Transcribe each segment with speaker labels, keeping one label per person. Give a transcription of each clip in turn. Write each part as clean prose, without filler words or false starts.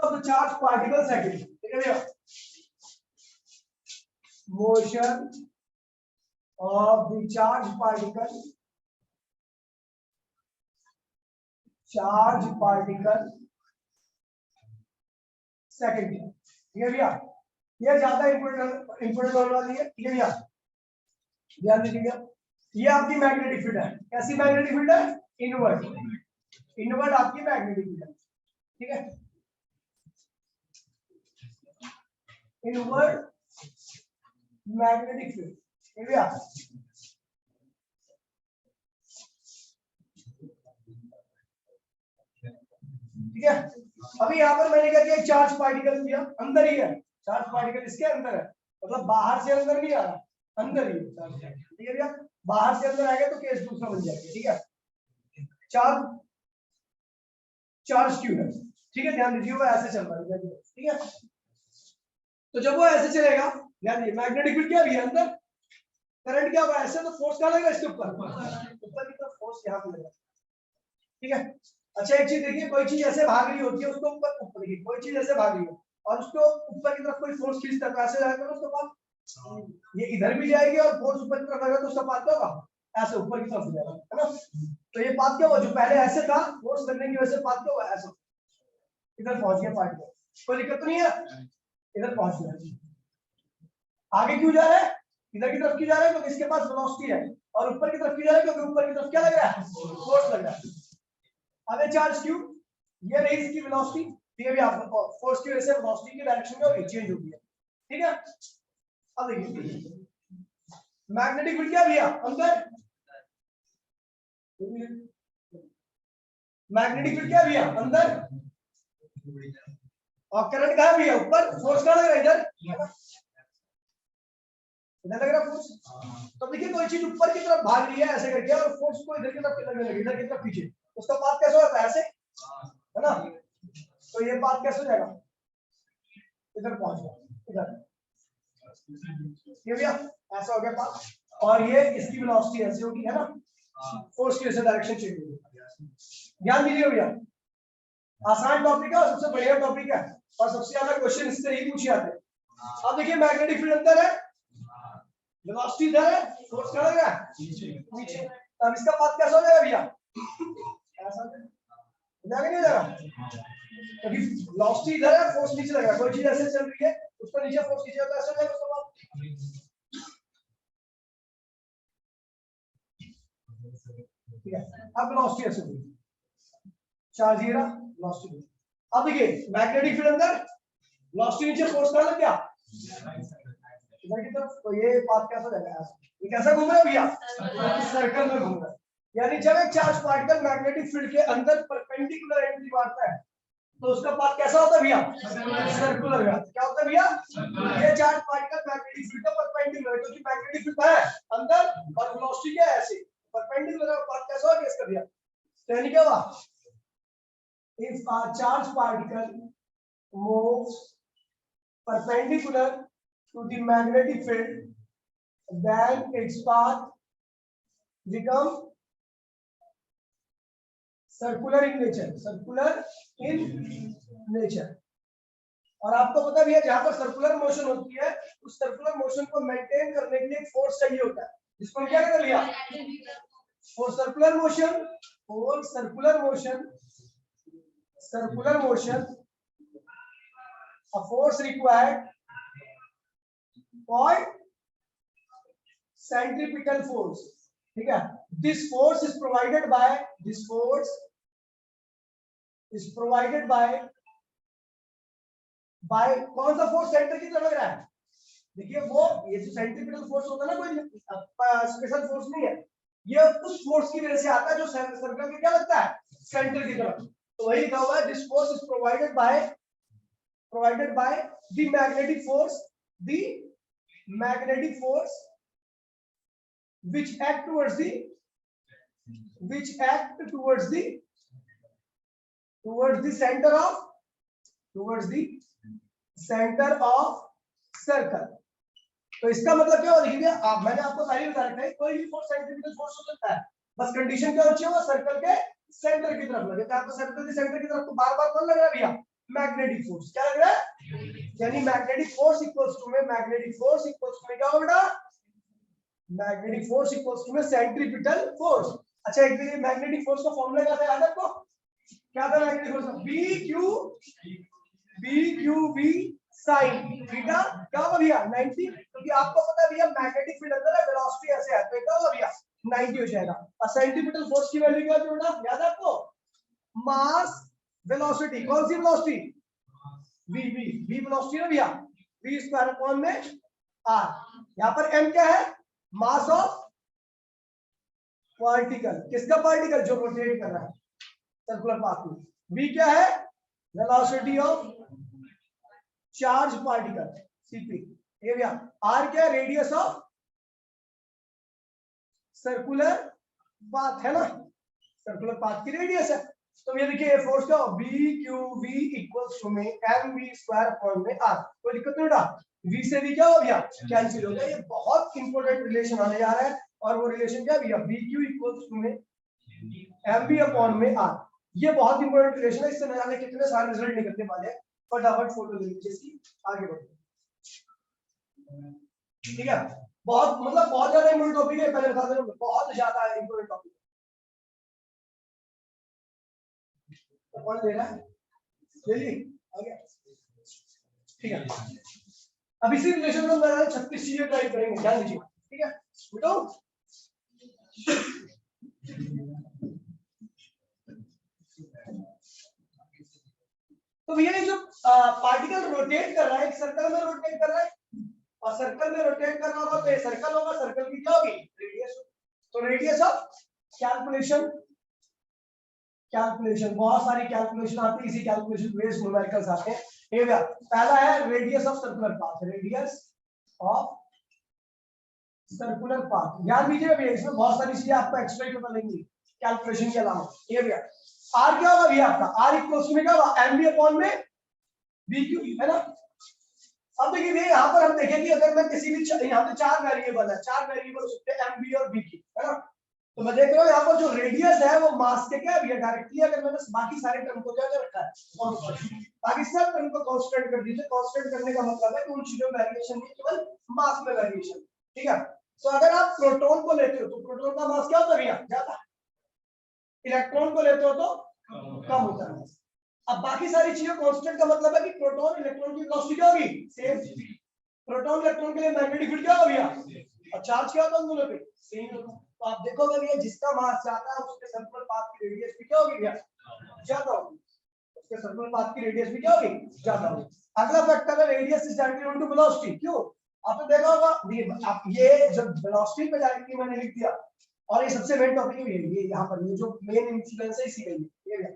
Speaker 1: of the charged particles acting, ठीक है भैया, motion of the charged particle second, ठीक है भैया, ये ज्यादा इंपोर्टेंट होने वाली है, ठीक है भैया, ध्यान दीजिएगा। ये आपकी मैग्नेटिक फील्ड है, कैसी मैग्नेटिक फील्ड है, इनवर्ड आपकी मैग्नेटिक फील्ड है, ठीक है, इनवर्ड मैग्नेटिक फील्ड, ठीक है भैया। ठीक है, अभी यहाँ पर मैंने क्या किया, चार्ज पार्टिकल दिया, अंदर ही है चार्ज पार्टिकल, इसके अंदर है, मतलब बाहर से अंदर नहीं आ रहा, अंदर ही है, ठीक है भैया, बाहर से अंदर आएगा तो केस दूसरा बन जाएगा, ठीक है। चार्ज क्यू है, ठीक है, ध्यान दीजिए, वो ऐसे चल रहा है, ठीक है। तो जब वो ऐसे चलेगा, ध्यान दीजिए, मैग्नेटिक फील्ड क्या है अंदर, करंट क्या होगा ऐसे, तो फोर्स क्या लगेगा इसके ऊपर की तरफ, फोर्स यहाँ पे लगेगा, ठीक है। अच्छा एक चीज देखिए, कोई चीज ऐसे भाग रही होती है, उसको ऊपर देखिए, कोई चीज ऐसे भाग रही हो और उसको ऊपर की तरफ कोई फोर्स खींचता है, तो ऐसे जाएगा उसका पाथ, ये इधर भी जाएगी और फोर्स ऊपर की तरफ आएगा तो उसका पाथ क्या होगा, ऐसे ऊपर की तरफ हो जाएगा, है ना। तो ये पाथ क्या हुआ, जो पहले ऐसे था, फोर्स लगने की वजह से पाथ क्या हुआ, ऐसे इधर पहुंच गया पार्टिकल, कोई दिक्कत तो नहीं है, इधर पहुंच गया। आगे क्यों जा रहा है, इधर की तरफ क्यों जा रहा है, क्योंकि इसके पास वेलोसिटी है, और ऊपर की तरफ क्यों जा रहा है, क्योंकि ऊपर की तरफ क्या लग रहा है, फोर्स लग रहा है। अब चार्ज क्यू, ये रही इसकी वेलोसिटी, ठीक है भी, आपको फोर्स की वजह से वेलोसिटी की डायरेक्शन में चेंज होती है, ठीक है। अब देखिए मैग्नेटिक फील्ड क्या भैया, अंदर, मैग्नेटिक फील्ड क्या भैया अंदर, और करंट कहाँ भैया ऊपर, फोर्स कहाँ लग रहा है, इधर लग रहा है फोर्स। तो देखिए कोई चीज ऊपर की तरफ भाग रही है ऐसे करके, और फोर्स को इधर की तरफ लगने लगी, इधर की तरफ पीछे, उसका पाथ कैसे होता है, ऐसे, है ना। तो ये पाथ कैसे हो जाएगा, इधर पहुंच गया, इधर, ये भैया ऐसा हो गया पाथ, और ये इसकी वेलोसिटी ऐसे होगी, है ना, फोर्स की वजह से डायरेक्शन चेंज होगी। ध्यान दीजिए भैया, आसान टॉपिक है और सबसे बढ़िया टॉपिक है, और सबसे ज्यादा क्वेश्चन इससे ही पूछे जाते हैं। अब देखिए मैग्नेटिक फील्ड अंदर है, वेलोसिटी इधर है, फोर्स कहां लग रहा है, नीचे। अब इसका पाथ कैसा हो जाएगा भैया, ऐसा हो जाएगा, नहीं हो जाएगा, क्योंकि वेलोसिटी इधर है, फोर्स नीचे लगेगा, कोई चीज ऐसे चल रही है, उस पर नीचे फोर्स नीचे होता है, ऐसा हो जाएगा उसका पाथ। ठीक है, अब वेलोसिटी ऐसे होगी, चार्ज ये रहा, वेलोसिटी। अब देखिए मैग्नेटिक फील्ड अंदर, वेलोसिटी नीचे, फोर्स कहां लग गया, इधर की तरफ, तो ये पाथ कैसा जाएगा, ये कैसा घूम रहा है भैया, सर्कल में घूम रहा है। यानी जब एक चार्ज पार्टिकल मैग्नेटिक फील्ड के अंदर परपेंडिकुलर एंट्री मारता है, तो उसका पाथ कैसा होता है भैया, सर्कुलर। क्या होता है भैया, ये चार्ज पार्टिकल मैग्नेटिक फील्ड का परपेंडिकुलर है, क्योंकि मैग्नेटिक फील्ड है अंदर और वेलोसिटी क्या है ऐसे परपेंडिकुलर है, पाथ कैसा होगा इसका भैया, तो यानी क्या हुआ, if a charged particle moves perpendicular to the magnetic field, then its path become circular in nature, circular in nature। और आपको पता भी है जहां पर सर्कुलर मोशन होती है, उस सर्कुलर मोशन को मेंटेन करने के लिए एक फोर्स चाहिए होता है, जिसको हम क्या कर लिया, for circular motion, for circular motion, circular motion, a force required called centripetal force, ठीक है। This force is provided by, this force is provided by कौन सा फोर्स सेंटर की तरफ लग रहा है, देखिए वो ये जो सेंट्रिपिटल फोर्स होता है ना, कोई स्पेशल फोर्स नहीं है, ये उस फोर्स की वजह से आता है जो सर्कल के क्या लगता है, सेंटर की तरफ। तो वही लिखा हुआ है, this force is provided by the magnetic force, the magnetic force which act towards the center of circle। तो इसका मतलब क्या हो, देखिए आप, मैंने आपको पहले बता रखा है, कोई भी फोर्स सेंट्रिपिटल फोर्स हो सकता है, बस कंडीशन क्या होनी है, वो सर्कल के सेंटर की तरफ लगे। तो आपको सर्कल के सेंटर की तरफ तो बार-बार कौन लग रहा है भैया, मैग्नेटिक फोर्स। क्या लग रहा है? यानी मैग्नेटिक फोर्स इक्वल्स टू में मैग्नेटिक फोर्स इक्वल्स टू में क्या होगा? मैग्नेटिक फोर्स इक्वल्स टू में सेंट्रीपिटल फोर्स। अच्छा एक बार मैग्नेटिक फोर्स का फॉर्मूला क्या था याद है आपको? क्या था मैग्नेटिक फोर्स का? B q B sine theta क्या होगा भैया 90, क्योंकि आपको पता है भैया मैग्नेटिक फील्ड अंदर है, वेलोसिटी ऐसे है तो क्या होगा भैया 90 हो जाएगा। और सेंटीमीटर फोर्स की वैल्यू क्या जोड़ना याद है आपको? मास वेलोसिटी। कौन सी वेलोसिटी? v वेलोसिटी ना भैया, v स्क्वायर अपॉन में r। यहां पर m क्या है? Mass of particle. किसका पार्टिकल? जो रोटेट कर रहा है सर्कुलर पाथ में। v क्या है? Velocity of charge particle cp। ये भैया r क्या है? रेडियस ऑफ सर्कुलर पाथ है ना, सर्कुलर पाथ की रेडियस है। तो ये देखिए फोर्स क्या हो? B q v equals to में एम वी स्क्वायर अपॉन में आर। कोई दिक्कत नहीं बेटा, वी से भी क्या हो गया? कैंसिल हो गया। ये बहुत इंपॉर्टेंट रिलेशन आने जा रहा है और वो रिलेशन क्या भैया? बी क्यू इक्वल्स टू में एम वी अपॉन में आर। ये बहुत इंपॉर्टेंट रिलेशन है, इससे न जाने कितने सारे रिजल्ट निकलने वाले हैं। फटाफट फोटो ले लीजिए इसकी, आगे बढ़ो। ठीक है, बहुत मतलब बहुत ज्यादा इंपॉर्टेंट टॉपिक है, पहले बता दे रहा हूं, बहुत ज्यादा इंपॉर्टेंट टॉपिक। कौन ले रहा है? ले आगे। ठीक है, अब इसी रिलेशन में हम 36 चीजें ट्राई करेंगे, ध्यान दीजिए। ठीक है बेटो, तो भैया ये जो पार्टिकल रोटेट कर रहा है, एक सर्कल में रोटेट कर रहा है और सर्कल में रोटेट कर रहा होगा तो ये सर्कल होगा, सर्कल की क्या होगी? रेडियस। तो रेडियस ऑफ कैलकुलेशन, कैलकुलेशन बहुत सारी कैलकुलेशन आती है, इसी कैलकुलेशन बेस्ड न्यूमेरिकल्स आते हैं। ये भैया पहला है radius of circular path, radius of circular path. ध्यान दीजिए भैया, इसमें बहुत सारी चीजें आपको एक्स्ट्रा ही पता लगेंगी कैलकुलेशन के अलावा। ये भैया आर क्या होगा भैया आपका? आर इक्वल्स में क्या होगा? एम बी अपॉन में बी क्यू, है ना। अब देखिए भैया यहाँ पर हम देखेंगे, अगर मैं किसी भी यहाँ पे चार वेरिएबल है, चार वेरिएबल हो सकते हैं एम बी और बी क्यू, है ना। तो मैं देख रहा हूँ यहाँ पर जो रेडियस है वो मास के क्या है भैया? डायरेक्टली अगर मैंने बाकी सारे टर्म को क्या रखा है, बाकी सब टर्म को कांस्टेंट कर दीजिए। कांस्टेंट करने का मतलब है कि उन चीजों में वेरिएशन नहीं, केवल मास में वेरिएशन। ठीक है, तो अगर आप प्रोटॉन को लेते हो तो प्रोटॉन का मास क्या होता है भैया? ज्यादा। इलेक्ट्रॉन को लेते हो तो कम होता है। अब बाकी सारी चीजें कांस्टेंट का मतलब है कि प्रोटॉन इलेक्ट्रॉन की वेलोसिटी क्या होगी? सेम। प्रोटॉन इलेक्ट्रॉन के लिए मैग्नेटिक फील्ड क्या होगा भैया? और चार्ज क्या होता है उन दोनों पे? सेम होता है। तो आप देखोगे भैया जिसका मास ज्यादा है उसके सर्कुलर पाथ की रेडियस भी क्या होगी भैया? ज्यादा होगी। उसके सर्कुलर पाथ की रेडियस भी क्या होगी? ज्यादा होगी। अगला फैक्टर है radius is directly into velocity. क्यों? आपने देखा होगा आप ये जब वेलोसिटी पे डायरेक्टली मैंने लिख दिया, और ये सबसे मेन टॉपिक है ये यहाँ पर, ये जो मेन इन्फ्लुएंस है इसी का ये है।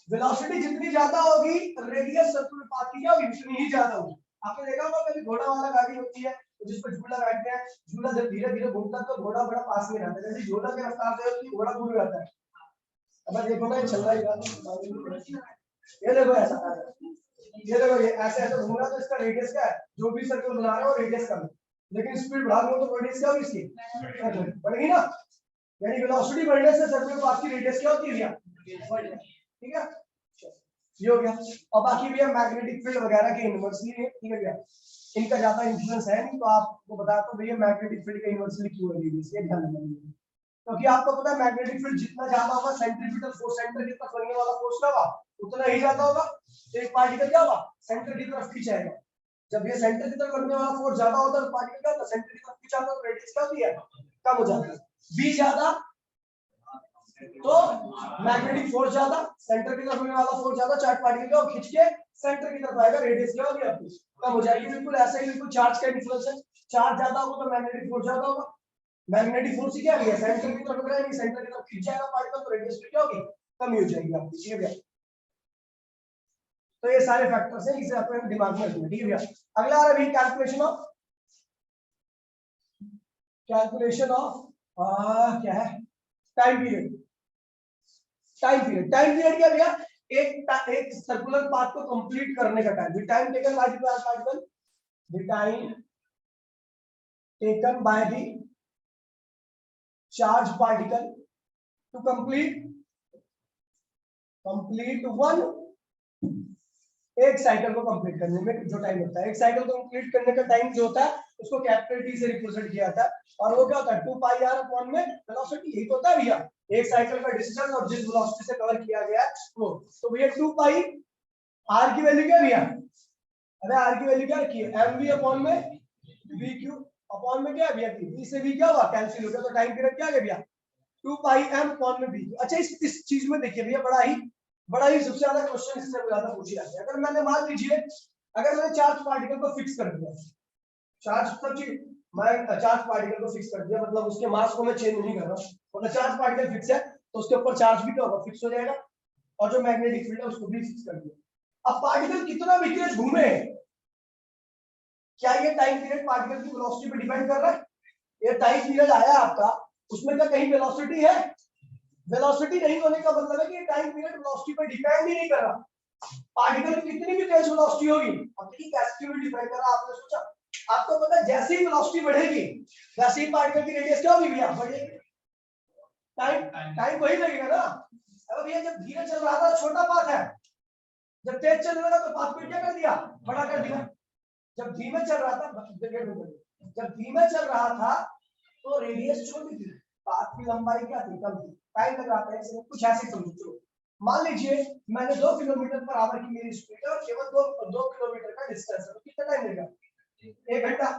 Speaker 1: वेलोसिटी जितनी ज्यादा होगी रेडियस सर्कुलर पाथ की क्या होगी? उतनी ही ज्यादा होगी। आपने देखा होगा कभी घोड़ा वाला गाड़ी होती है जिस पर झूला बैठते हैं, झूला जब धीरे धीरे घूमता है तो घोड़ा बड़ा पास में रहता है, जैसे झूला की रफ्तार से होती है घोड़ा दूर रहता है। अब देखो ना चल रहा है, ये देखो ऐसा है, ये देखो ये ऐसे ऐसे घूम रहा है तो इसका रेडियस क्या है? जो भी सर्कल बना रहा है वो रेडियस कम है, लेकिन स्पीड बढ़ा दो तो रेडियस क्या होगी इसकी? बढ़ेगी ना। यानी वेलोसिटी बढ़ने से सर्कुलर पाथ की रेडियस क्या होती है? ठीक है, ये हो गया। और बाकी भी मैग्नेटिक फील्ड वगैरह के इनवर्सली है, ठीक है भैया, इनका ज्यादा इन्फ्लुएंस है नहीं, तो आपको बताता हूं भैया मैग्नेटिक फील्ड का इनवर्सली क्यों है रेडियस, ये ध्यान रखना। क्योंकि आपको पता है मैग्नेटिक फील्ड जितना ज्यादा होगा सेंट्रीपिटल फोर्स, सेंटर की तरफ लगने वाला फोर्स क्या होगा? उतना ही ज्यादा होगा। तो एक पार्टिकल क्या होगा? सेंटर की तरफ खींचाएगा। जब ये सेंटर की तरफ लगने वाला फोर्स ज्यादा होता है तो पार्टिकल क्या होता है? सेंटर की तरफ खींचाता है तो रेडियस क्या होती है? कम हो जाती है। बी ज्यादा तो मैग्नेटिक फोर्स ज्यादा, सेंटर की तरफ होने वाला फोर्स ज्यादा, चार्ज पार्टिकल को खींच के सेंटर की तरफ आएगा, रेडियस क्या होगी आपकी? कम हो जाएगी। बिल्कुल ऐसा ही बिल्कुल चार्ज का इन्फ्लुएंस है, चार्ज ज्यादा होगा तो मैग्नेटिक फोर्स ज्यादा होगा। मैग्नेटिक फोर्स क्या है? सेंटर की तरफ रहेगी, सेंटर की तरफ खींच जाएगा पार्टिकल तो रेडियस क्या होगी? कम हो जाएगी आपकी। ठीक है भैया, तो ये सारे फैक्टर्स हैं, इसे अपने दिमाग में रखना। ठीक है भैया, अगला आ रहा है कैलकुलेशन ऑफ, कैलकुलेशन ऑफ क्या है? Time period. Time period, time period क्या भैया? एक सर्कुलर पाथ को कंप्लीट करने का time, time taken by the particle, the time taken by the charge particle to complete one एक साइकिल को कंप्लीट करने में जो टाइम लगता है, एक साइकिल को कंप्लीट करने का टाइम जो होता है उसको कैपिटल टी से रिप्रेजेंट किया जाता है, और वो क्या होता है 2 पाई आर अपॉन में वेलोसिटी, यही तो होता है भैया एक साइकिल का डिस्टेंस और जिस वेलोसिटी से कवर किया गया है वो। तो भैया 2 पाई आर की वैल्यू क्या भैया, अरे आर की वैल्यू क्या रखी है एम वी अपॉन में वी क्यू अपॉन में क्या है भैया वी से वी क्या हुआ कैंसिल हो गया, तो टाइम पीरियड क्या है भैया 2 पाई एम अपॉन में वी। अच्छा इस चीज में देखिए भैया बड़ा ही सबसे ज्यादा क्वेश्चन इससे ज्यादा पूछे जाते हैं। अगर मैंने मान लीजिए अगर मैंने चार्ज पार्टिकल को फिक्स कर दिया, मैं चार्ज पार्टिकल को फिक्स कर दिया, मतलब उसके मास को मैं चेंज नहीं कर रहा हूं, मतलब चार्ज पार्टिकल फिक्स है तो उसके ऊपर चार्ज भी क्या होगा फिक्स हो जाएगा, और जो मैग्नेटिक फील्ड है उसको भी फिक्स कर दिया। अब पार्टिकल कितना भी तेज घूमे, क्या ये टाइम पीरियड पार्टिकल की वेलोसिटी पे डिपेंड कर रहा है? ये टाइम पीरियड आया आपका, उसमें क्या कहीं वेलोसिटी है? वेलोसिटी नहीं होने का मतलब है कि टाइम पीरियड वेलोसिटी पे डिपेंड ही नहीं कर रहा। पार्टिकल की कितनी भी तेज वेलोसिटी होगी, अपनी कैपेसिटी पे डिपेंड कर रहा। आपने सोचा, आपको पता है जैसे ही वेलोसिटी बढ़ेगी वैसे ही पार्टिकल की रेडियस क्या होगी भैया, बढ़ेगी। टाइम टाइम वही लगेगा ना। अब भैया जब धीरे चल रहा था छोटा पाथ है, जब तेज चल रहा था तो पाथ को क्या कर दिया, बड़ा कर दिया। जब धीमे चल रहा था, जब धीमे चल रहा था तो रेडियस छोटी थी, पाथ की लंबाई क्या थी, कम थी, टाइम लग रहा था। ऐसे कुछ ऐसे समझो, मान लीजिए मैंने 2 किलोमीटर पर आवर की मेरी स्पीड है और केवल 2 किलोमीटर का डिस्टेंस है, तो कितना टाइम लगेगा, 1 घंटा।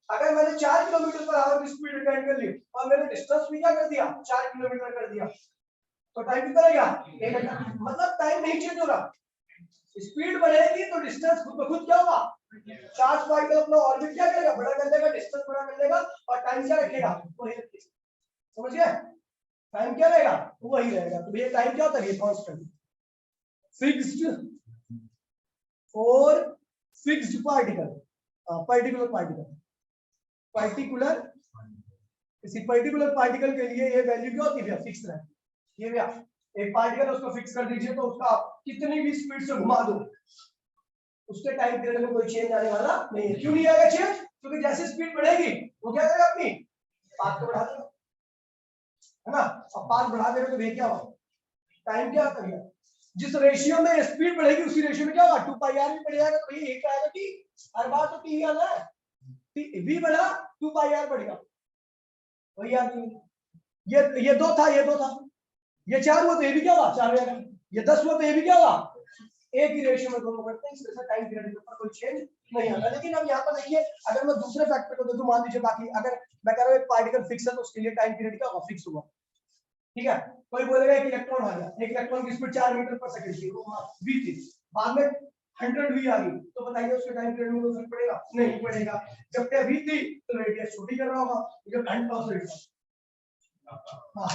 Speaker 1: अगर मैंने 4 किलोमीटर पर आवर की स्पीड अटेन कर ली और मैंने डिस्टेंस भी क्या कर दिया 4 किलोमीटर कर दिया, तो टाइम कितना लगेगा, 1 घंटा। मतलब टाइम नहीं चेंज हो रहा, स्पीड बढ़ेगी तो डिस्टेंस खुद ब खुद क्या होगा, चार्ज पार्टिकल अपना ऑर्बिट क्या करेगा, बड़ा कर देगा, डिस्टेंस बड़ा कर देगा, और टाइम क्या रखेगा, वही रखेगा। समझ गए, टाइम क्या रहेगा, वही रहेगा। तो भैया टाइम क्या होता है, कांस्टेंट फिक्स्ड और फिक्स्ड पार्टिकल, पर्टिकुलर पार्टिकल किसी पर्टिकुलर पार्टिकल के लिए ये वैल्यू क्या होती है, फिक्स रहती है। ये भैया एक पार्टिकल उसको फिक्स कर दीजिए तो उसका कितनी भी स्पीड से घुमा दो उसके टाइम पीरियड में कोई चेंज आने वाला नहीं है। क्यों नहीं आएगा चेंज, क्योंकि जैसे स्पीड बढ़ेगी वो क्या करेगा, अपनी पाथ को बढ़ा देगा, है ना। अब पाथ बढ़ा देगा तो क्या होगा, टाइम क्या करेगा, जिस रेशियो में स्पीड बढ़ेगी उसी रेशियो में क्या होगा, 2 पाई आर भी बढ़ जाएगा, तो ये क्या आएगा टी, हर बार तो टी आना है, वी बढ़ा 2 पाई आर बढ़ेगा, वही आती है। ये 2 था, ये 2 था, ये 4 हुआ तो ये भी क्या हुआ 4 हो जाएगा, ये 10 हुआ तो ये भी क्या हुआ, एक ही रेशियो में दोनों करते हैं, इससे टाइम पीरियड के ऊपर कोई चेंज नहीं आता। लेकिन अब यहाँ पर देखिए अगर मैं दूसरे फैक्टर को देखूं, मान लीजिए बाकी अगर मैं कह रहा हूँ एक पार्टिकल फिक्स है तो उसके लिए टाइम पीरियड क्या होगा, फिक्स होगा, ठीक है। कोई बोलेगा एक इलेक्ट्रॉन आ गया, एक इलेक्ट्रॉन की स्पीड 4 मीटर पर सेकंड थी, वो वी थी, बाद में 100 वी आ गई, तो बताइए उसके टाइम पीरियड में कोई फर्क पड़ेगा, नहीं पड़ेगा। जब तक वी थी तो रेडियस छोटी कर रहा होगा, जब 100 हाँ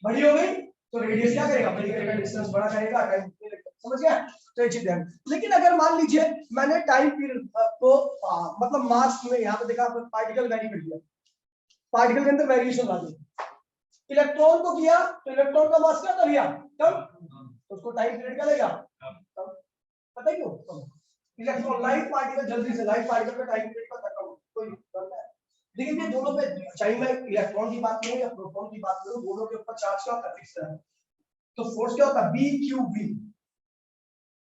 Speaker 1: बड़ी हो गई तो रेडियस क्या करेगा, बड़ी करेगा, डिस्टेंस बड़ा करेगा, टाइम समझ गया। तो ये चीज है। लेकिन अगर मान लीजिए मैंने टाइम पीरियड को मतलब मास में यहाँ पे देखा पार्टिकल वेरी कर दिया, पार्टिकल के अंदर वेरिएशन आ गई, इलेक्ट्रॉन को किया तो इलेक्ट्रॉन का मास क्या था भैया, कम, तो उसको टाइम पीरियड क्या लगेगा, कम। पता है क्यों, इलेक्ट्रॉन लाइट पार्टिकल जल्दी से, लाइट पार्टिकल का टाइम पीरियड का कम, कोई करता है। लेकिन ये दोनों पे, चाहे मैं इलेक्ट्रॉन की बात करूं या प्रोटॉन की बात करूं, दोनों के ऊपर चार्ज क्या होता है, फिक्स है। तो फोर्स क्या होता है, B q v,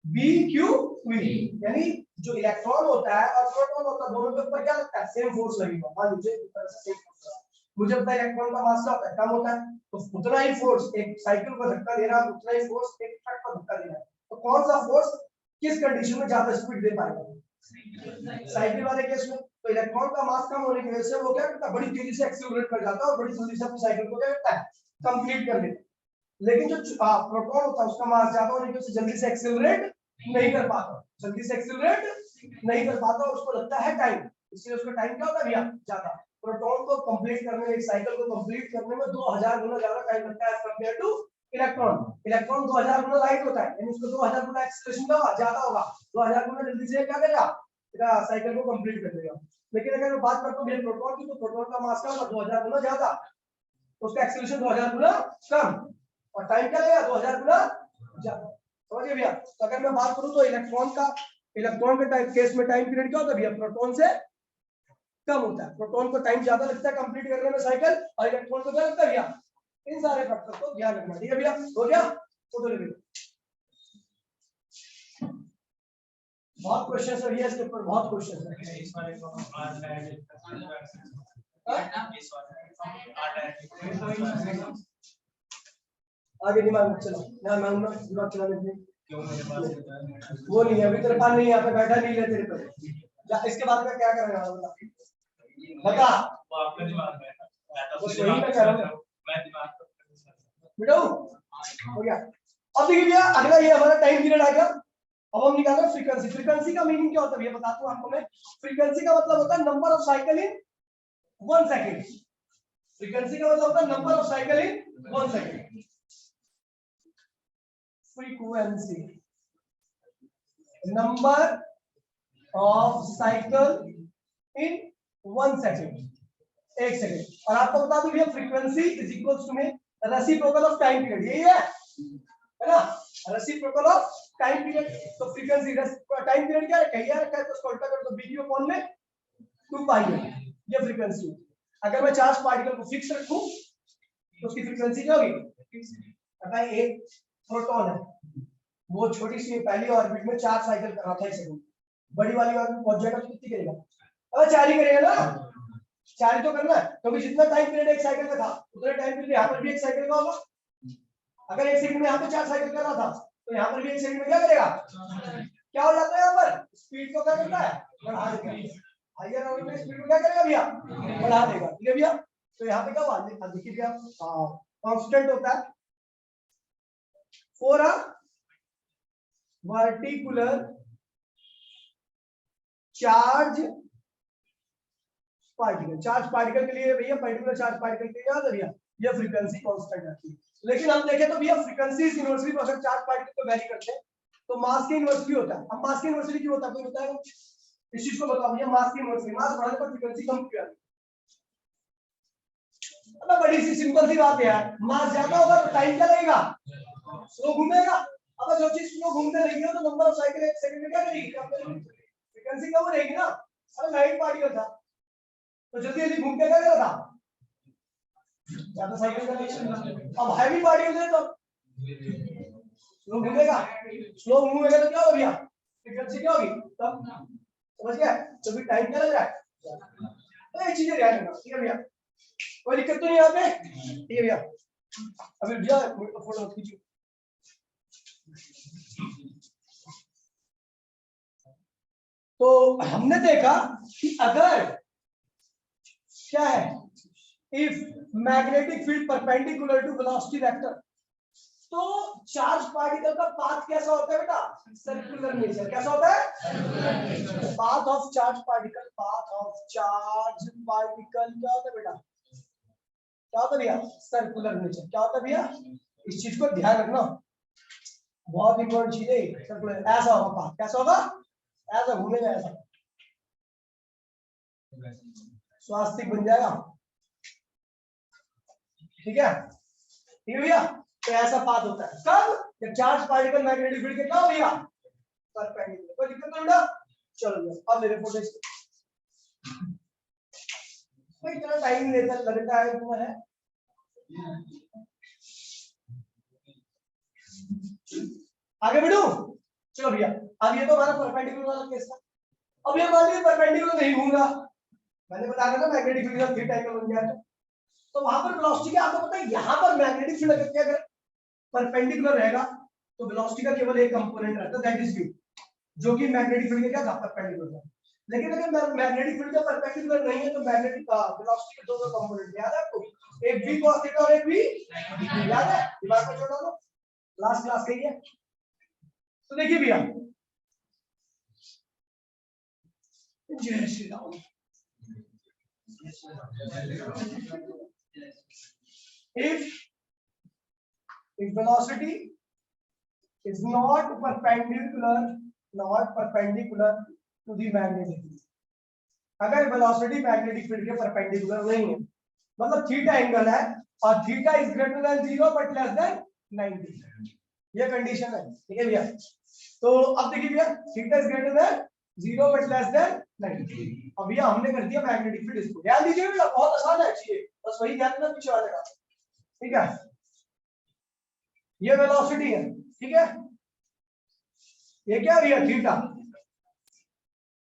Speaker 1: B q v, यानी जो इलेक्ट्रॉन होता है और प्रोटॉन होता है दोनों के ऊपर क्या लगता है, सेम फोर्स लगेगा। मान लीजिए इस तरह से सेम फोर्स, मुझे पता है इलेक्ट्रॉन का मास क्या होता है, कम होता है, तो उतना ही फोर्स एक साइकिल को धक्का दे रहा है, उतना ही फोर्स एक ट्रक को धक्का दे रहा है। तो कौन सा फोर्स किस कंडीशन में ज्यादा स्पीड दे पाएगा, साइकिल वाले केस में। तो इलेक्ट्रॉन का मास कम होने की वजह से वो क्या करता है, बड़ी तेजी से एक्सेलरेट कर जाता है और बड़ी जल्दी से अपनी साइकिल को क्या करता है, कंप्लीट कर लेता है। लेकिन जो प्रोटॉन होता है उसका मास ज्यादा होने की वजह से जल्दी से एक्सेलरेट नहीं कर पाता, जल्दी से एक्सेलरेट नहीं कर पाता, उसको लगता है टाइम, इसलिए उसका टाइम क्या होता है भैया, ज्यादा। प्रोटॉन को कंप्लीट करने में, एक साइकिल को कंप्लीट करने में 2000 गुना ज्यादा टाइम लगता है कंपेयर टू इलेक्ट्रॉन। इलेक्ट्रॉन 2000 गुना लाइट होता है, यानी उसको 2000 गुना एक्सेलरेशन का ज्यादा होगा, 2000 गुना जल्दी से क्या करेगा, साइकिल को कंप्लीट कर देगा। लेकिन अगर मैं बात करता हूँ प्रोटॉन की, तो प्रोटॉन का मास क्या होगा 2000 गुना ज्यादा, उसका एक्सेलरेशन 2000 गुना कम, और टाइम क्या लगेगा 2000 गुना ज्यादा। समझिए भैया। तो अगर मैं बात करूं तो इलेक्ट्रॉन के टाइम केस में टाइम पीरियड क्या होता है भैया, प्रोटॉन से कम होता है। प्रोटॉन को टाइम ज्यादा लगता है कंप्लीट करने में साइकिल, और इलेक्ट्रॉन को क्या लगता है भैया, इन सारे फैक्टर को ध्यान रखना। ठीक है भैया, हो गया फोटो ले बहुत क्वेश्चन है भैया इसके ऊपर, बहुत क्वेश्चन है। आगे दिमाग मत चला ना, मैं हूं ना दिमाग चलाने के लिए। वो नहीं है अभी तेरे पास, नहीं यहाँ पे बैठा नहीं है तेरे पे। इसके बाद में क्या करने वाला बता, वो आपका दिमाग है, मैं तो वही मैं कह रहा हूं, मैं दिमाग बेटा हो गया। अब देखिए भैया अगला ये हमारा टाइम पीरियड आ गया। अब हम निकाल रहे हैं फ्रीक्वेंसी। फ्रीक्वेंसी का मीनिंग क्या होता है ये बताता हूं आपको मैं। फ्रीक्वेंसी का मतलब होता है number of cycle in 1 second. Frequency का मतलब होता है number of cycle in 1 second. Frequency number of cycle in 1 second, 1 second. और आपको बता दूं भैया फ्रीक्वेंसी इज इक्वल्स टू में रेसिप्रोकल ऑफ टाइम पीरियड, यही है ना, रेसिप्रोकल ऑफ टाइम पीरियड। तो फ्रीक्वेंसी टाइम पीरियड क्या है, कहिए रखा है तो उसको उल्टा कर दो, बी क्यू अपॉन में 2 पाई है, ये फ्रीक्वेंसी। अगर मैं चार्ज पार्टिकल को फिक्स रखूं तो उसकी फ्रीक्वेंसी क्या होगी, अगर एक प्रोटॉन है वो छोटी सी पहली ऑर्बिट में 4 साइकिल कर रहा था 1 सेकंड, बड़ी वाली ऑर्बिट पहुंच जाएगा तो कितनी करेगा, अगर 4 ही करेगा ना, 4 ही तो करना है, क्योंकि जितना टाइम पीरियड 1 साइकिल का था उतना टाइम पीरियड यहाँ पर भी 1 साइकिल का होगा। अगर 1 सेकंड में यहाँ पे 4 साइकिल कर रहा था तो यहाँ पर भी 1 सेकंड में क्या करेगा, क्या हो जाता है, यहाँ पर स्पीड को क्या करता है, बढ़ा देगा। हायर ऑर्बिट में स्पीड को क्या करेगा भैया, बढ़ा देगा। ठीक है भैया, तो यहाँ पे क्या हुआ, देखिए भैया कांस्टेंट होता है for a वर्टिकुलर charge particle. Charge particle के लिए भैया, पर्टिकुलर चार्ज पार्टिकल के लिए याद है भैया ये फ्रीक्वेंसी कांस्टेंट आती है। लेकिन हम देखें तो भैया फ्रीक्वेंसी इन्वर्सली अगर चार्ज पार्टिकल को वेरी करते हैं तो मास के इन्वर्सली होता है। अब मास के इन्वर्सली क्यों होता है, कोई बताएगा इस चीज को, बताओ भैया। मास की इन्वर्सली, मास बढ़ाने पर फ्रीक्वेंसी कम क्यों आती है, बड़ी सी सिंपल सी बात है यार, मास ज्यादा होगा तो टाइम क्या लगेगा, स्लो घूमेगा। अब जो चीज स्लो घूमने लगी तो नंबर ऑफ साइकिल 1 सेकंड में क्या करेगी, फ्रीक्वेंसी कम रहेगी ना। अरे लाइट पार्टिकल था तो जल्दी जल्दी घूम के क्या कर रहा था, ज्यादा साइकिल का। अब हैवी पार्टिकल है तो स्लो घूमेगा, स्लो घूमेगा तो क्या हो गया, फ्रीक्वेंसी क्या होगी तब, समझ गया। तो भी टाइम क्या लग रहा है, तो ये चीजें ध्यान रखना। ठीक है भैया, कोई दिक्कत तो नहीं यहाँ पे। ठीक है भैया, अभी भैया फोटो खींचो। तो हमने देखा कि अगर क्या है, if magnetic field perpendicular to velocity vector, तो चार्ज पार्टिकल का पाथ कैसा होता है बेटा, सर्कुलर नेचर। कैसा होता है, path of charge particle, path of charge particle क्या होता है बेटा, क्या होता है भैया, सर्कुलर नेचर। क्या होता है भैया, इस चीज को ध्यान रखना, बहुत इंपॉर्टेंट चीज है। सर्कुलर ऐसा होगा पाथ, कैसा होगा, ऐसा घूमेगा, ऐसा स्वास्तिक बन जाएगा। ठीक है, ठीक है भैया, तो ऐसा पाथ होता है कब, जब चार्ज पार्टिकल मैग्नेटिक फील्ड के क्या हो भैया, परपेंडिकुलर। कोई दिक्कत नहीं बेटा, चलो अब मेरे फोटो भाई, इतना टाइम लेता लगता है तुम्हें, आगे बढ़ो। चलो भैया, अब ये तो हमारा परपेंडिकुलर वाला केस था। अब ये मान लीजिए परपेंडिकुलर नहीं घूमगा, मैंने बताया था मैग्नेटिक फील्ड का थ्री टाइप का बन गया तो वहां पर वेलोसिटी क्या, आपको पता है यहाँ पर मैग्नेटिक फील्ड अगर क्या परपेंडिकुलर रहेगा तो वेलोसिटी का केवल एक कंपोनेंट रहता है, दैट इज v, जो कि मैग्नेटिक फील्ड के क्या था, परपेंडिकुलर था। लेकिन अगर मैग्नेटिक फील्ड का परपेंडिकुलर नहीं है तो मैग्नेटिक वेलोसिटी के दो कंपोनेंट याद है आपको, एक v cos थीटा और एक v, याद है, दिमाग में छोड़ा लो, लास्ट क्लास कही है। तो देखिए भैया, जय Shri Ram, if velocity is not perpendicular to the magnetic field, अगर वेलोसिटी मैग्नेटिक फील्ड के परपेंडिकुलर नहीं है, मतलब थीटा एंगल है और theta is greater than 0 but less than 90, ये कंडीशन है। ठीक है भैया, तो अब देखिए भैया, theta is greater than 0 but less than 90। अब भैया हमने कर दिया मैग्नेटिक फील्ड, इसको ध्यान दीजिए बेटा, बहुत आसान है, चाहिए बस वही ध्यान देना पीछे वाले का। ठीक है, ये वेलोसिटी है, ठीक है, ये क्या भैया थीटा,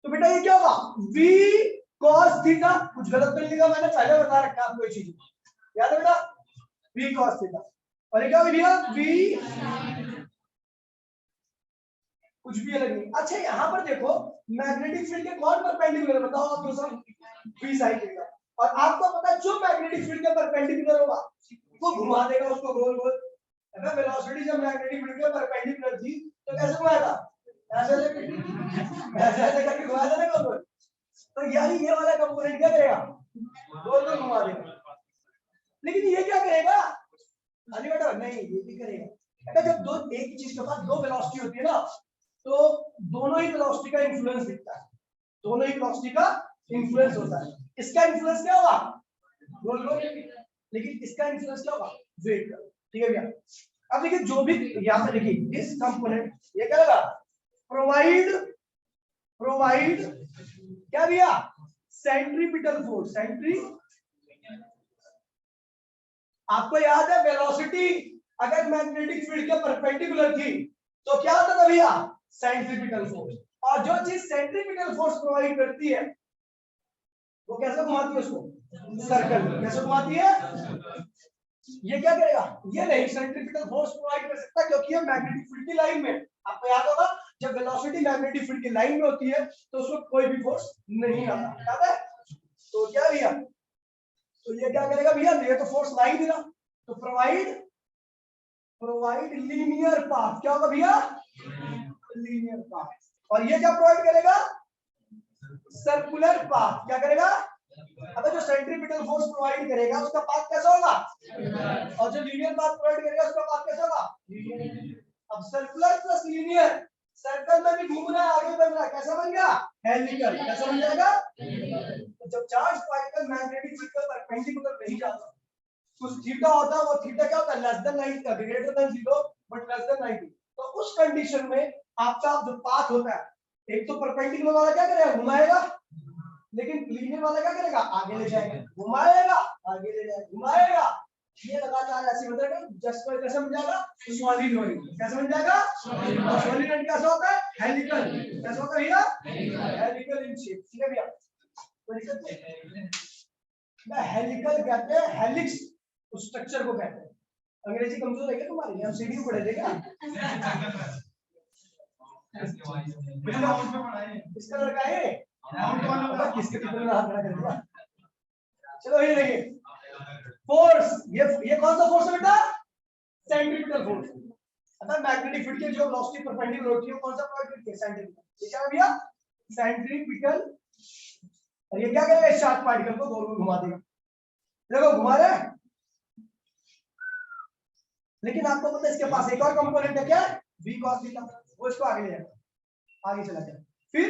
Speaker 1: तो बेटा ये क्या होगा v cos थीटा, कुछ गलत तो नहीं लिखा मैंने, पहले बता रखा आपको ये चीज याद है बेटा, v cos थीटा। और ये क्या हो गया v, कुछ भी अलग नहीं। अच्छा यहाँ पर देखो मैग्नेटिक फील्ड के कौन परपेंडिकुलर बताओ आप सब, v sin थीटा। और आपको पता है जो मैग्नेटिक फील्ड के परपेंडिकुलर होगा वो घुमा देगा उसको गोल गोल, है ना। वेलोसिटी जब मैग्नेटिक फील्ड के परपेंडिकुलर थी तो कैसे घुमाया था, ऐसे करके घुमाया था ना गोल गोल। तो यानी ये वाला कंपोनेंट क्या करेगा, गोल गोल घुमा देगा। लेकिन ये क्या करेगा, अरे बेटा नहीं ये भी करेगा बेटा। जब दो एक ही चीज के पास दो वेलोसिटी होती है ना तो दोनों ही वेलोसिटी का इन्फ्लुएंस दिखता है, दोनों ही वेलोसिटी का इन्फ्लुएंस होता है। इसका इन्फ्लुएंस क्या होगा, गोल गोल, लेकिन इसका इन्फ्लुएंस क्या होगा, वेट का। ठीक है भैया। अब देखिए जो भी यहाँ पे देखिए दिस कंपोनेंट ये क्या लगा, प्रोवाइड क्या भैया, सेंट्रीपिटल फोर्स। आपको याद है वेलोसिटी अगर मैग्नेटिक फील्ड के परपेंडिकुलर थी तो क्या होता था भैया, सेंट्रीपिटल फोर्स। और जो चीज सेंट्रीपिटल फोर्स प्रोवाइड करती है वो कैसे घुमाती है उसको, सर्कल में। कैसे घुमाती है, ये क्या करेगा, ये नहीं सेंट्रीपिटल फोर्स प्रोवाइड कर सकता क्योंकि ये मैग्नेटिक फील्ड की लाइन में। आपको याद होगा जब वेलोसिटी मैग्नेटिक फील्ड की लाइन में होती है तो उसको कोई भी फोर्स नहीं आता, याद है। तो क्या भैया, तो ये क्या करेगा भैया, ये तो फोर्स लाइन देगा तो प्रोवाइड लीनियर पाथ। क्या होगा भैया, लीनियर पाथ। और ये क्या प्रोवाइड करेगा, सर्कुलर पाथ। क्या करेगा, अब जो सेंट्रीपिटल फोर्स प्रोवाइड करेगा उसका पाथ कैसा होगा, और जो लीनियर पाथ प्रोवाइड करेगा उसका पाथ कैसा होगा। अब सर्कुलर प्लस लीनियर, सर्कल में भी घूमना है आगे बढ़ रहा है, कैसा बन गया, हेलिकल। कैसा बन जाएगा, तो जब चार्ज पार्टिकल मैग्नेटिक फील्ड पर परपेंडिकुलर नहीं जाता कुछ थीटा होता है, वो थीटा क्या होता है, लेस देन 90 का, greater than 0 but less than 90। तो उस कंडीशन में आपका जो पाथ होता है, एक तो परपेंडिकुलर वाला क्या करेगा, घुमाएगा, लेकिन लीनियर वाला क्या करेगा, आगे ले जाएगा, घुमाएगा आगे ले जाएगा, घुमाएगा। ये लगातार ऐसे होता है, जस्ट पर कैसे बन जाएगा, सॉलिनॉइड। कैसे बन जाएगा, सॉलिनॉइड कैसा होता है, हेलिकल। कैसा होता है भैया, हेलिकल इन शेप। ठीक है भैया, हेलिकल कहते हैं, हेलिक्स उस स्ट्रक्चर को कहते हैं। अंग्रेजी कमजोर है क्या तुम्हारी, हम सीढ़ी पढ़े थे क्या, इसका लड़का है किसके कितने हाथ खड़ा कर दिया। चलो ये देखिए फोर्स, ये कौन सा फोर्स है बेटा, सेंट्रीपिटल फोर्स। अतः मैग्नेटिक फील्ड की जो वेलोसिटी परपेंडिकुलर होती है कौन सा प्रोवाइड करती है, सेंट्रीपिटल। ये क्या है भैया, सेंट्रीपिटल। और ये क्या करेगा, इस चार्ज पार्टिकल को गोल गोल घुमा देगा। देखो घुमा रहा है, लेकिन आपको पता है इसके पास एक और कंपोनेंट है, क्या है, v cos थीटा। वो इसको आगे ले जाएगा, आगे चला गया, फिर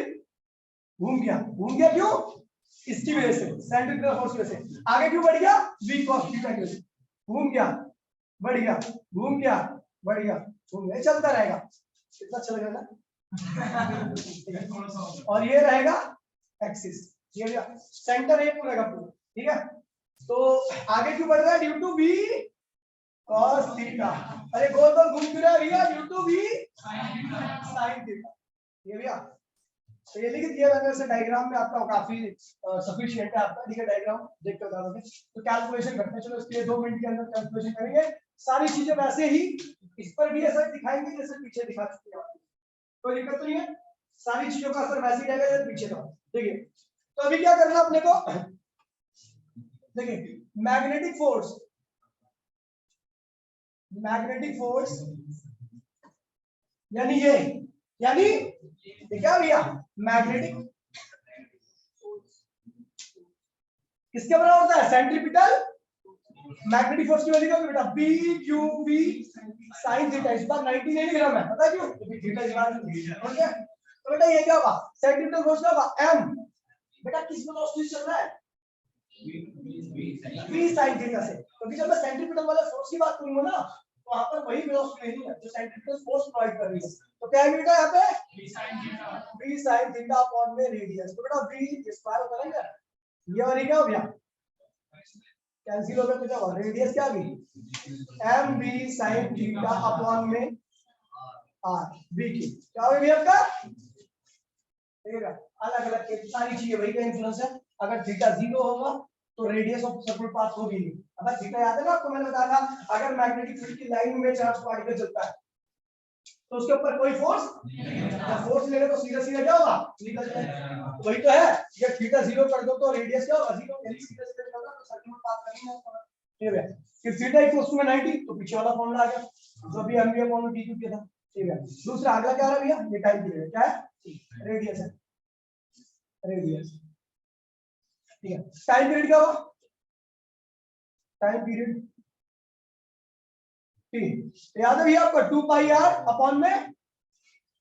Speaker 1: घूम गया क्यों, इसकी वजह से, सेंट्रीपिटल फोर्स की वजह से। आगे क्यों बढ़ गया, v cos थीटा की वजह से। घूम गया बढ़ गया, घूम गया बढ़ गया, घूम गया, चलता रहेगा। कितना अच्छा लगेगा और ये रहेगा एक्सिस, ये सेंटर है पूरा का पूरा। ठीक है, तो आगे क्यों बढ़ रहा है, due to v cos theta. अरे गोल गोल घूम क्यों रहा है भैया, due to v sin theta. ये भैया तो ये लिख दिया मैंने, वैसे डायग्राम में आपका काफी सफिशिएंट है आपका। ठीक है, डायग्राम देख कर बताओगे तो कैलकुलेशन करते हैं। चलो इसके 2 मिनट के अंदर कैलकुलेशन करेंगे, सारी चीजें वैसे ही इस पर भी ऐसा दिखाएंगे जैसे पीछे दिखा चुके हैं, कोई दिक्कत नहीं है। सारी चीजों का असर वैसे ही रहेगा जैसे पीछे का। देखिए तो अभी क्या करना अपने को, देखिए मैग्नेटिक फोर्स यानी ये क्या भैया, मैग्नेटिक किसके बराबर होता है, सेंट्रीपिटल मैग्नेटिक फोर्स की वैल्यू क्या होगी बेटा, P Q V sin theta. इस बार 90 नहीं लिख रहा मैं, पता क्यों, क्योंकि थीटा इस बार ठीक है। तो बेटा ये क्या होगा, सेंट्रीपिटल फोर्स क्या होगा, M। बेटा किस वेलोसिटी चल रहा है, V sin थीटा से, क्योंकि जब मैं सेंट्रीपिटल वाले फोर्स की बात करूंगा ना तो वहां पर वही वेलोसिटी नहीं है जो सेंट्रीपिटल फोर्स प्रोवाइड कर रही है। तो क्या है बेटा यहाँ पे, V sin थीटा अपॉन में रेडियस। तो बेटा V स्क्वायर होता है ना, ये और ये क्या हो गया, कैंसिल हो गया, तो क्या होगा, रेडियस क्या आ गई, mv sin थीटा अपॉन में r, v की क्या होगी आपका, ठीक है, अलग अलग के सारी चीजें वही का इन्फ्लुएंस है। अगर थीटा 0 होगा तो रेडियस ऑफ सर्कुलर पाथ होगी नहीं। अब थीटा याद है ना आपको, मैंने बताया था अगर मैग्नेटिक फील्ड की लाइन में चार्ज पार्टिकल चलता है तो उसके ऊपर कोई फोर्स जब फोर्स लेगा तो सीधा सीधा क्या होगा, निकल जाएगा। वही तो है, ये थीटा 0 कर दो तो रेडियस क्या होगा 0, यानी सीधा सीधा चल रहा तो सर्कुलर पाथ करेंगे। ठीक है, फिर थीटा इक्वल्स टू 90 तो पीछे वाला फॉर्मूला आ गया जो भी एमबी अपॉन डी क्यूब था। ठीक है, दूसरा अगला क्या है भैया, ये टाइम पीरियड क्या है, रेडियस है, रेडियस। ठीक है, टाइम पीरियड क्या होगा, टाइम पीरियड टी याद है भैया आपको 2 पाई आर अपॉन में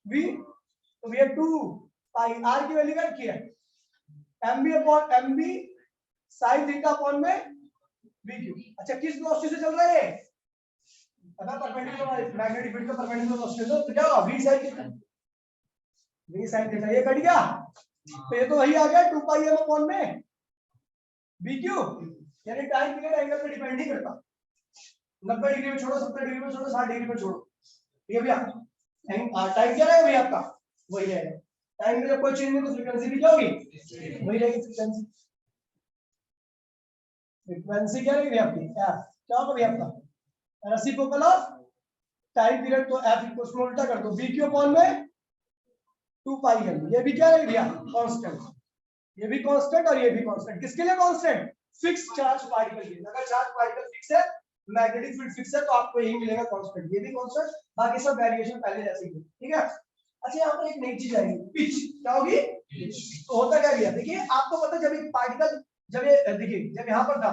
Speaker 1: वी, तो भैया 2 पाई आर की वैल्यू क्या रखी है, m b upon m b sine theta upon में वी क्यू। अच्छा किस वेलोसिटी से चल रहा है ये, अगर परपेंडिकुलर मैग्नेटिक फील्ड का परपेंडिकुलर वेलोसिटी तो क्या होगा v sine theta, v sine theta. ये कट गया तो ये तो वही आ गया 2 पाई एम अपॉन में वी क्यू, यानी टाइम पीरियड एंगल पे डिपेंड नहीं करता। 90 डिग्री में छोड़ो, 70 डिग्री में छोड़ो, 60 डिग्री में छोड़ो, ठीक है भैया। टाइम क्या रहेगा भैया आपका, वही रहेगा। टाइम में जब कोई चेंज नहीं तो फ्रीक्वेंसी भी क्या होगी, वही रहेगी फ्रीक्वेंसी। फ्रीक्वेंसी क्या रहेगी आपकी, क्या होगा भैया आपका रेसिप्रोकल ऑफ टाइम पीरियड। तो एफ इक्वल्स टू उल्टा कर दो बी क्यू अपॉन में 2 पाई एम। ये भी क्या रहेगी भैया कांस्टेंट, ये भी कांस्टेंट और ये भी कांस्टेंट। किसके लिए कांस्टेंट, फिक्स चार्ज पार्टिकल के लिए। अगर चार्ज पार्टिकल फिक्स है, मैग्नेटिक फील्ड फिक्स है तो आपको यही मिलेगा कांस्टेंट, ये भी कांस्टेंट, बाकी सब वेरिएशन पहले जैसे ही। ठीक है, अच्छा यहाँ पर एक नई चीज आएगी, पिच क्या होगी, तो होता क्या भैया, देखिए आपको पता है जब एक पार्टिकल जब ये देखिए जब यहाँ पर था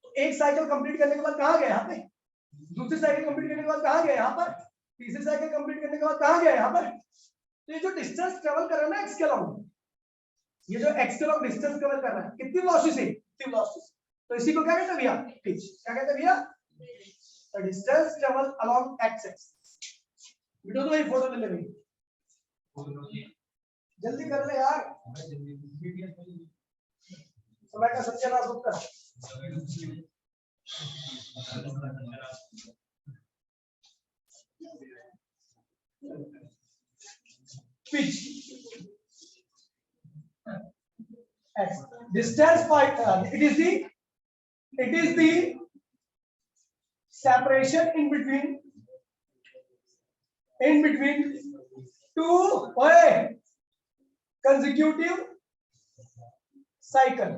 Speaker 1: तो एक साइकिल कंप्लीट करने के बाद कहाँ गया, यहाँ पे, दूसरी साइकिल कंप्लीट करने के बाद कहाँ गया, यहाँ पर, तीसरी साइकिल कंप्लीट करने के बाद कहाँ गया, यहाँ पर। तो ये जो डिस्टेंस ट्रेवल कर रहा है ना एक्स के अलाउंग, ये जो एक्स के अलाउंग डिस्टेंस ट्रेवल कर रहा है कितनी वेलोसिटी से, इतनी वेलोसिटी से, तो इसी को क्या कहते हैं भैया पिच। क्या कहते हैं भैया, the distance travel along x axis. Video तो ये फोटो ले ले, जल्दी कर ले यार, समय का सत्यानाश मत कर। Pitch x distance by it is the separation in between two consecutive cycle,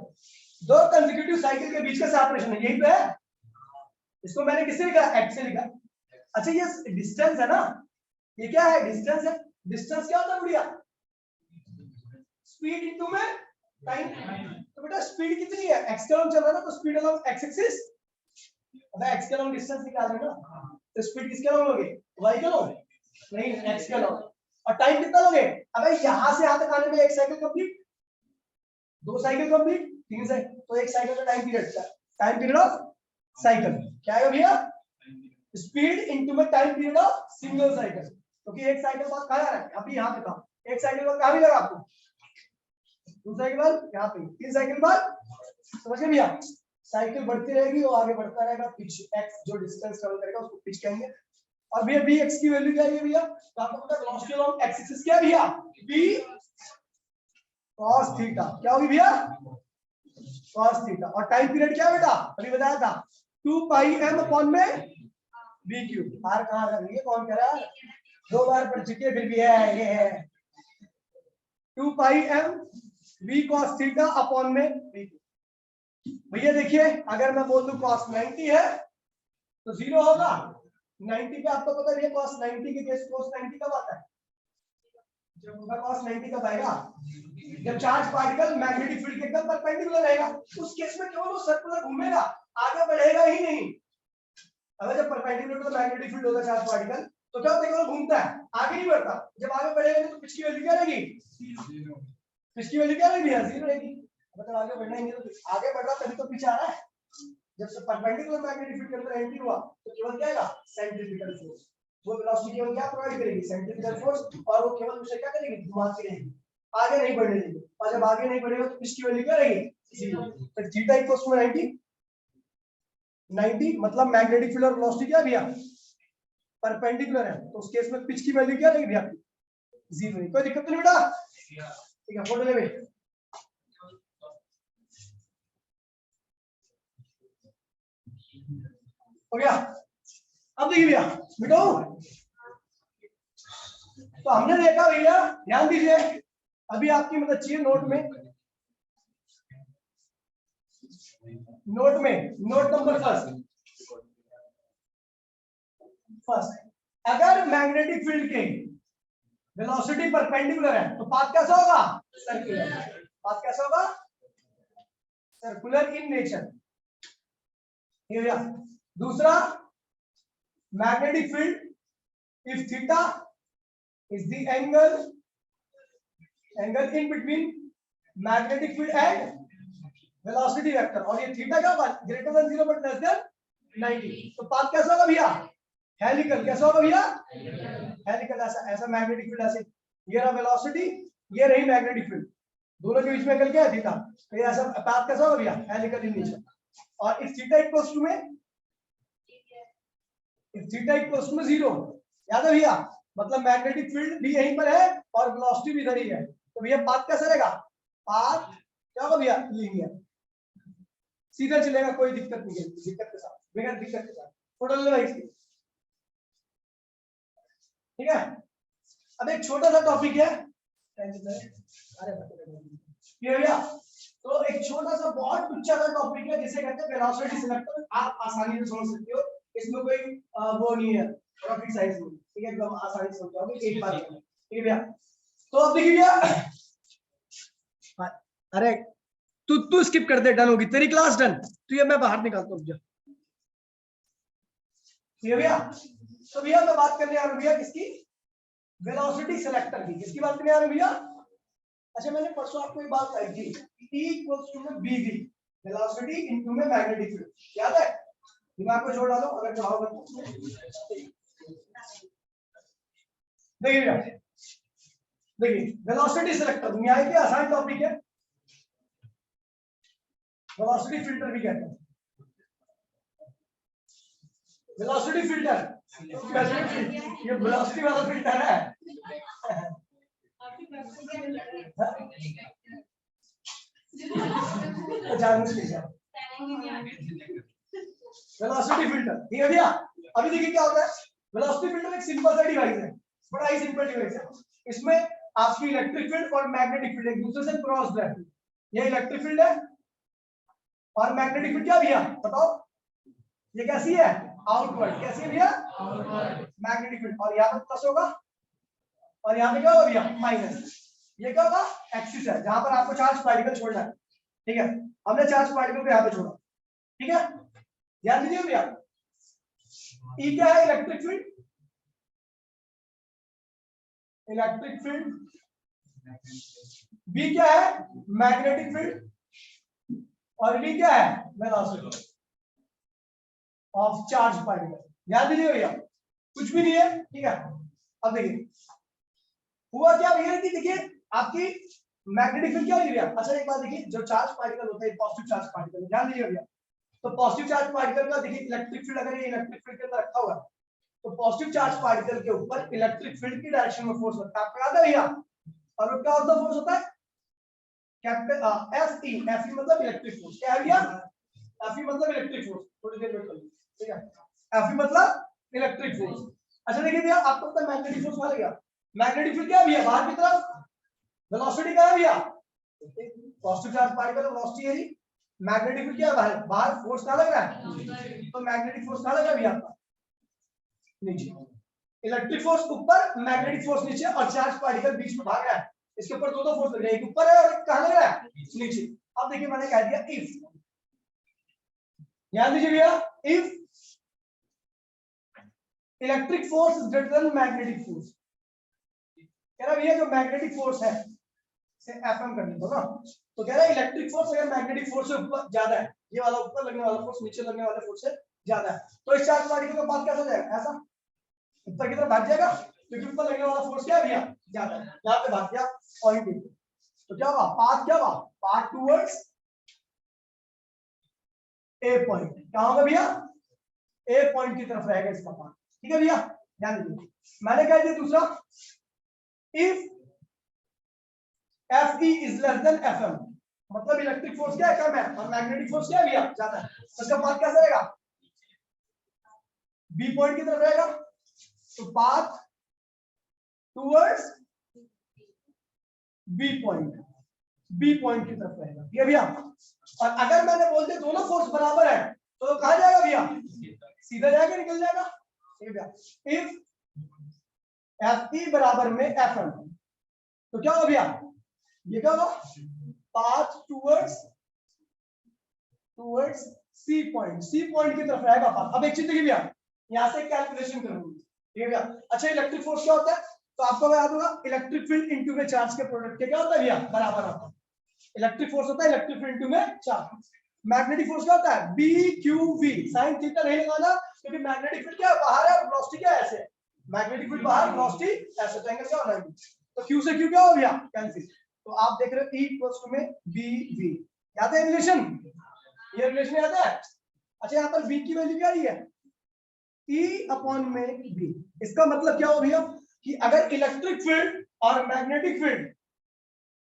Speaker 1: दो consecutive cycle के बीच का सेपरेशन है, यही तो है। इसको मैंने किससे लिखा, x से लिखा। अच्छा ये डिस्टेंस है ना, ये क्या है, डिस्टेंस है। डिस्टेंस क्या होता है बढ़िया, स्पीड इनटू में टाइम। तो बेटा स्पीड कितनी है, x के अलोंग चल रहा है ना, तो स्पीड अलोंग x एक्सिस, अब x के अलोंग डिस्टेंस निकाल रहे ना, तो स्पीड किसके अलोंग लोगे, y के अलोंग नहीं, x के अलोंग। और टाइम कितना लोगे, अबे यहां से यहां तक आने में एक साइकिल कंप्लीट, दो साइकिल कंप्लीट, तीन साइकिल, तो एक साइकिल का time period, time period of cycle क्या है भैया, स्पीड इनटू में time period of single cycle. क्योंकि एक साइकिल बाद कहां आ रहा है, अभी यहां पे था, एक साइकिल बाद कहां मिलेगा आपको, दूसरा साइकिल बाद यहाँ पे, तीन साइकिल बाद, समझ गए भैया। साइकिल बढ़ती रहेगी और आगे बढ़ता रहेगा, पिच x जो डिस्टेंस कवर करेगा उसको पिच कहेंगे। और भैया v x की वैल्यू क्या है भैया, तो आपको पता है वेलोसिटी अलोंग x एक्सिस क्या है भैया, v cos थीटा, क्या होगी भैया cos थीटा। और टाइम पीरियड क्या है बेटा, अभी बताया था 2 पाई m अपॉन में v क्यूब। r कहां है, ये कौन कह रहा है, दो बार पढ़ चुके फिर भी है, ये है 2 पाई m v cos theta upon में v क्यूब। भैया देखिए अगर मैं बोल दूं cos 90 है तो 0 होगा, 90 पे आपको पता है cos 90 के केस cos 90 कब आता है, जब cos 90 कब आएगा, जब चार्ज पार्टिकल मैग्नेटिक फील्ड के एकदम परपेंडिकुलर रहेगा, उस केस में केवल वो सर्कुलर घूमेगा, आगे बढ़ेगा ही नहीं। अगर जब परपेंडिकुलर टू मैग्नेटिक फील्ड होगा चार्ज पार्टिकल तो क्या होता है, केवल घूमता है, आगे नहीं बढ़ता। जब आगे बढ़ेगा तो पिच की वैल्यू क्या रहेगी, पिच की वैल्यू क्या रहेगी, 0 रहेगी। मतलब आगे बढ़ना ही नहीं, तो आगे बढ़ रहा तभी तो पीछे आ रहा है। जब से परपेंडिकुलर मैग्नेटिक फील्ड के अंदर एंट्री हुआ तो केवल क्या आएगा, सेंट्रीफ्यूगल फोर्स, वो वेलोसिटी केवल क्या प्रोवाइड करेगी, सेंट्रीफ्यूगल फोर्स, और वो केवल उसे क्या करेगी, घुमाती रहेगी, आगे नहीं बढ़ने देगी। और जब आगे नहीं बढ़ेगा तो इसकी वैल्यू क्या रहेगी, 0। तो थीटा इक्वल्स टू 90 मतलब मैग्नेटिक फील्ड और वेलोसिटी क्या भैया परपेंडिकुलर है, तो उस केस में पिच की वैल्यू क्या रहेगी भैया, 0। कोई दिक्कत नहीं बेटा, ठीक है, फोटो ले भाई। हो गया। अब देखिए भैया मिटाओ। तो हमने देखा भैया, ध्यान दीजिए, अभी आपकी मदद चाहिए नोट में, नोट नंबर फर्स्ट, अगर मैग्नेटिक फील्ड के वेलोसिटी परपेंडिकुलर है तो पाथ कैसा होगा? सर्कुलर। पाथ कैसा होगा? Circular in nature. ठीक है भैया। दूसरा, magnetic field if theta is the angle in between magnetic field and velocity vector, और ये थीटा क्या होगा? Greater than 0 but less than 90। तो पाथ कैसा होगा भैया? हेलिकल। कैसा होगा भैया? हेलिकल। ऐसा मैग्नेटिक फील्ड ऐसे, ये रहा वेलोसिटी, ये रही मैग्नेटिक फील्ड, दोनों के बीच में एंगल क्या है? थीटा। तो ये ऐसा पाथ कैसा होगा भैया? Helical in nature. और इफ थीटा इक्वल्स टू में, इफ थीटा इक्वल्स टू 0, याद है भैया, मतलब मैग्नेटिक फील्ड भी यहीं पर है और वेलोसिटी भी इधर ही है, तो भैया पाथ कैसा रहेगा? पाथ क्या होगा भैया? लीनियर, सीधा चलेगा, कोई दिक्कत नहीं है, दिक्कत के साथ, बगैर दिक्कत के साथ। फोटो ले भाई इसकी। ठीक है। अब एक छोटा सा टॉपिक है, अरे भैया, तो एक छोटा सा बहुत अच्छा सा टॉपिक है जिसे कहते हैं वेलोसिटी सिलेक्टर। आप आसानी से समझ सकते हो, इसमें कोई वो नहीं है, रॉकेट साइंस में। ठीक है, एकदम आसानी से समझ जाओगे एक बार। ठीक है भैया। तो अब देखिए भैया, अरे तू स्किप कर दे, डन होगी तेरी क्लास, डन। तो ये मैं बाहर निकालता हूँ। ठीक है भैया। तो भैया मैं बात करने आ रहा हूँ भैया किसकी? वेलोसिटी सिलेक्टर की। किसकी बात करने आ रहा हूँ भैया? अच्छा, मैंने परसों आपको एक बात कही थी, E इक्वल्स टू में BV, वेलोसिटी इनटू में मैग्नेटिक फील्ड, याद है? दिमाग में जोड़ डालो अगर चाहोगे तो। देखिए देखिए, वेलोसिटी सिलेक्टर दुनिया के आसान टॉपिक है, वेलोसिटी फिल्टर भी कहते हैं। वेलोसिटी फिल्टर, ये वेलोसिटी वाला फिल्टर है। वेलोसिटी फिल्टर, ठीक है भैया। अभी देखिए क्या होता है, वेलोसिटी फिल्टर एक सिंपल सा डिवाइस है, बड़ा ही सिंपल डिवाइस है। इसमें आपकी इलेक्ट्रिक फील्ड और मैग्नेटिक फील्ड एक दूसरे से क्रॉस्ड है। ये इलेक्ट्रिक फील्ड है और मैग्नेटिक फील्ड क्या भैया बताओ? ये कैसी है? आउटवर्ड। कैसी है भैया? Magnetic field. और यहाँ पे प्लस होगा और यहाँ पे क्या होगा भैया? माइनस। ये क्या होगा? एक्सिस है, जहां पर आपको चार्ज पार्टिकल छोड़ना है। ठीक है, हमने चार्ज पार्टिकल को यहाँ पे छोड़ा। ठीक है, ध्यान दीजिए भैया। ई क्या है? Electric field, electric field. B क्या है? Magnetic field. और वी क्या है? Velocity of charge particle. ध्यान दीजिए भैया, कुछ भी नहीं है। ठीक है, अब देखिए हुआ क्या भैया कि देखिए आपकी मैग्नेटिक फील्ड क्या हो गया। अच्छा एक बात देखिए, जो चार्ज पार्टिकल होता है पॉजिटिव चार्ज पार्टिकल, ध्यान दीजिए भैया, तो पॉजिटिव चार्ज पार्टिकल का देखिए इलेक्ट्रिक फील्ड, अगर ये इलेक्ट्रिक फील्ड के अंदर रखा हुआ है तो पॉजिटिव चार्ज पार्टिकल के ऊपर इलेक्ट्रिक फील्ड की डायरेक्शन में फोर्स लगता है। आपको याद है भैया? और क्या होता है? फोर्स होता है capital F E. F E मतलब इलेक्ट्रिक फोर्स। क्या है भैया? एफ ई मतलब इलेक्ट्रिक फोर्स। थोड़ी देर वेट कर लीजिए। ठीक है, एफ ई मतलब इलेक्ट्रिक फोर्स। अच्छा देखिए भैया, आपको पता है मैग्नेटिक फोर्स कहां गया? मैग्नेटिक फील्ड क्या है भैया? बाहर की तरफ। वेलोसिटी क्या है भैया? पॉजिटिव चार्ज पार्टिकल वेलोसिटी है। मैग्नेटिक फील्ड क्या है? बाहर। बाहर फोर्स कहां लग रहा है? तो मैग्नेटिक फोर्स कहां लग रहा है भैया आपका? नीचे। इलेक्ट्रिक फोर्स ऊपर, मैग्नेटिक फोर्स नीचे, और चार्ज पार्टिकल बीच में भाग रहा है। इसके ऊपर दो फोर्स लग रहे हैं, एक ऊपर है और एक कहां लग रहा है? नीचे। अब देखिए मैंने कह दिया इफ, ध्यान दीजिए भैया, if electric force is greater than magnetic force, कह रहा भैया जो मैग्नेटिक फोर्स है से एफएम करने दो ना, तो कह रहा है इलेक्ट्रिक फोर्स अगर मैग्नेटिक फोर्स से ऊपर ज्यादा है, ये वाला ऊपर लगने वाला फोर्स नीचे लगने वाले फोर्स से ज्यादा है, तो इस चार्ज पार्टिकल का पाथ कैसा हो जाएगा? ऐसा ऊपर की तरफ भाग जाएगा, क्योंकि ऊपर लगने वाला फोर्स क्या है भैया? ज्यादा है। यहाँ पे भाग गया पॉइंट, तो क्या होगा? पाथ क्या होगा? Path towards a point. क्या होगा भैया? ए पॉइंट की तरफ रहेगा इसका पाथ। ठीक है भैया, ध्यान दीजिए। मैंने कह दिया दूसरा, if Fe is less than Fm, मतलब इलेक्ट्रिक फोर्स क्या है, कम है, और मैग्नेटिक फोर्स क्या है भैया, ज्यादा है। तो इसका पाथ कैसा रहेगा, बी पॉइंट की तरफ रहेगा, तो पाथ टूवर्ड्स बी पॉइंट की तरफ रहेगा, ये भैया। और अगर मैंने बोल दिया दोनों फोर्स बराबर है तो कहां जाएगा भैया, सीधा जाएगा, निकल जाएगा, ये भैया। इफ Fe बराबर में Fm, तो क्या हो भैया, ये क्या होगा, पाथ टूवर्ड्स सी पॉइंट की तरफ रहेगा पाथ। अब एक चीज देखिए भैया, यहां से कैलकुलेशन करूंगी, ठीक है भैया। अच्छा, इलेक्ट्रिक फोर्स क्या होता है, तो आपको याद होगा इलेक्ट्रिक फील्ड इनटू में चार्ज के प्रोडक्ट के क्या होता है भैया, बराबर आता है। इलेक्ट्रिक फोर्स होता है इलेक्ट्रिक फील्ड इनटू में चार्ज। मैग्नेटिक फोर्स क्या होता है, B q v, sine theta नहीं लगाना, क्योंकि मैग्नेटिक फील्ड क्या बाहर है और वेलोसिटी क्या ऐसे है, मैग्नेटिक फील्ड बाहर, वेलोसिटी ऐसे, तो एंगल क्या होना है, तो क्यू से क्यू क्या हो गया, कैंसिल। तो आप देख रहे हो E इक्वल्स टू में बी वी, याद है रिलेशन, ये रिलेशन याद है। अच्छा, यहाँ पर V की वैल्यू क्या है, E अपॉन में B। इसका मतलब क्या हो भैया, कि अगर इलेक्ट्रिक फील्ड और मैग्नेटिक फील्ड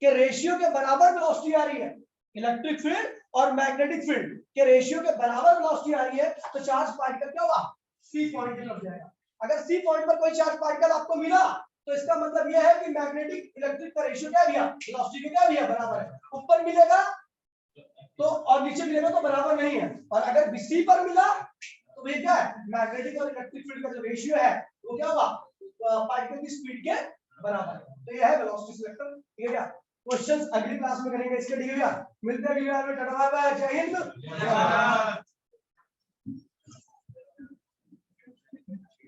Speaker 1: के रेशियो के बराबर वेलोसिटी आ रही है, इलेक्ट्रिक फील्ड और मैग्नेटिक फील्ड के रेशियो के बराबर वेलोसिटी आ रही है, तो चार्ज पार्टिकल क्या होगा, सी पॉइंट की तरफ जाएगा। अगर सी पॉइंट पर कोई चार्ज पार्टिकल आपको मिला, तो इसका मतलब यह है कि मैग्नेटिक इलेक्ट्रिक का रेशियो क्या भैया, वेलोसिटी के क्या भैया, बराबर है। ऊपर मिलेगा तो और नीचे मिलेगा तो बराबर नहीं है, और अगर सी पर मिला तो भैया क्या है, मैग्नेटिक और इलेक्ट्रिक फील्ड का जो रेशियो है वो क्या होगा, पार्टिकल की स्पीड के बराबर है। तो यह है वेलोसिटी सिलेक्टर, ठीक है क्या। क्वेश्चंस अगली क्लास में करेंगे इसके, ठीक है भैया। मिलते हैं अगली बार में, टाटा बाय बाय, जय हिंद।